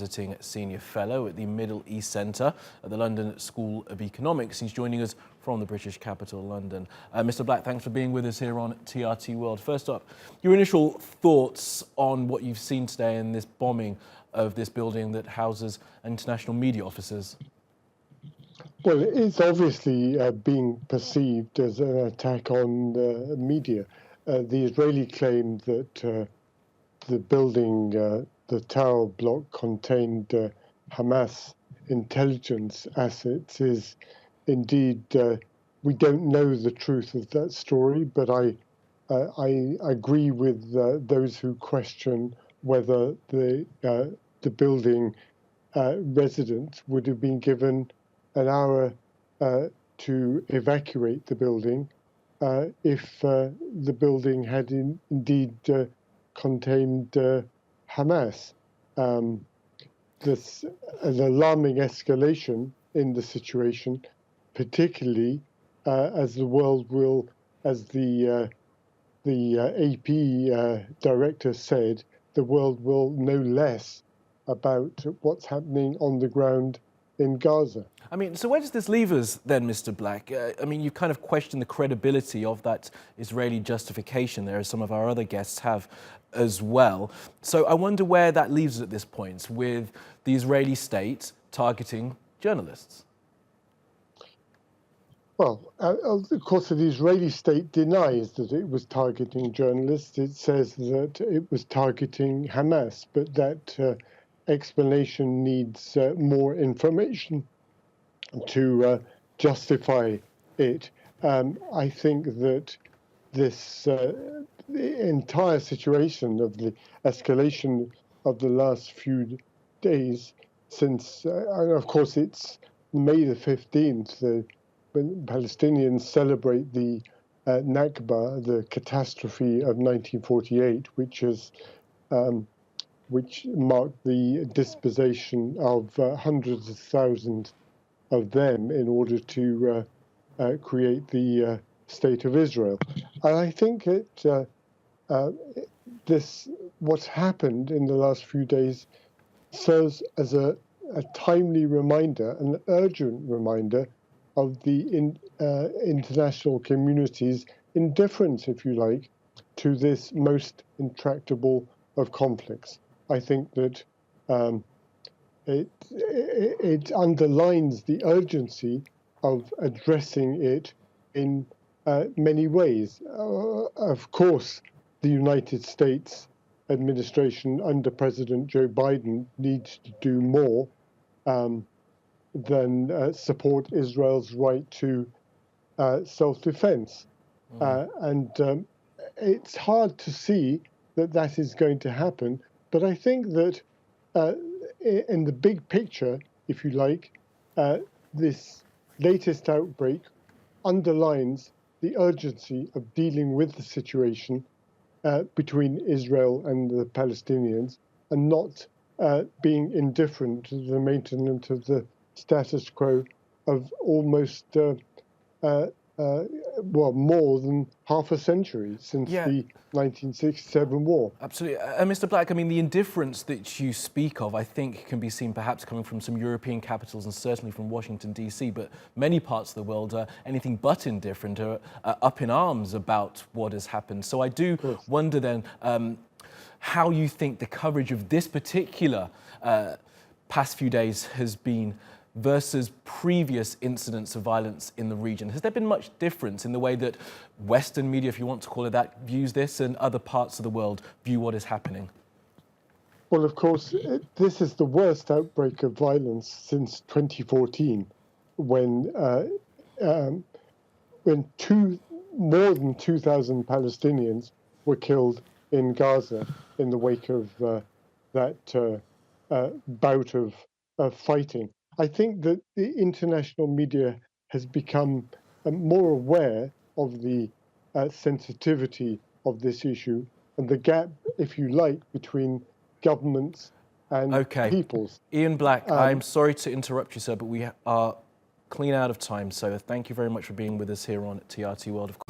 visiting senior fellow at the Middle East Centre at the London School of Economics. He's joining us from the British capital, London. Mr. Black, thanks for being with us here on TRT World. First up, your initial thoughts on what you've seen today in this bombing of this building that houses international media offices. Well, it's obviously being perceived as an attack on the media. The Israeli claim that the building, the tower block, contained Hamas intelligence assets is indeed, we don't know the truth of that story, but I agree with those who question whether the building residents would have been given an hour to evacuate the building if the building had indeed contained Hamas. This an alarming escalation in the situation, particularly as the world will, as the AP director said, the world will know less about what's happening on the ground in Gaza. I mean, so where does this leave us then, Mr. Black? I mean, you've kind of questioned the credibility of that Israeli justification there, as some of our other guests have as well. So I wonder where that leaves us at this point with the Israeli state targeting journalists. Well, of course, the Israeli state denies that it was targeting journalists. It says that it was targeting Hamas, but that explanation needs more information to justify it. I think that this the entire situation of the escalation of the last few days since, and of course, it's May the 15th, when Palestinians celebrate the Nakba, the catastrophe of 1948, which marked the dispossession of hundreds of thousands of them in order to create the State of Israel. And I think what's happened in the last few days serves as a timely reminder, an urgent reminder of the international community's indifference, if you like, to this most intractable of conflicts. I think that it underlines the urgency of addressing it in many ways. Of course, the United States administration under President Joe Biden needs to do more than support Israel's right to self-defense. And it's hard to see that is going to happen. But I think that in the big picture, if you like, this latest outbreak underlines the urgency of dealing with the situation between Israel and the Palestinians and not being indifferent to the maintenance of the status quo of almost, more than half a century since the 1967 war. Absolutely. Mr. Black, I mean, the indifference that you speak of, I think, can be seen perhaps coming from some European capitals and certainly from Washington, D.C., but many parts of the world are anything but indifferent, are up in arms about what has happened. So I do wonder then how you think the coverage of this particular past few days has been versus previous incidents of violence in the region. Has there been much difference in the way that Western media, if you want to call it that, views this and other parts of the world view what is happening? Well, of course, this is the worst outbreak of violence since 2014, when more than 2,000 Palestinians were killed in Gaza in the wake of that bout of fighting. I think that the international media has become more aware of the sensitivity of this issue and the gap, if you like, between governments and peoples. Ian Black, I'm sorry to interrupt you, sir, but we are clean out of time. So thank you very much for being with us here on TRT World. Of course.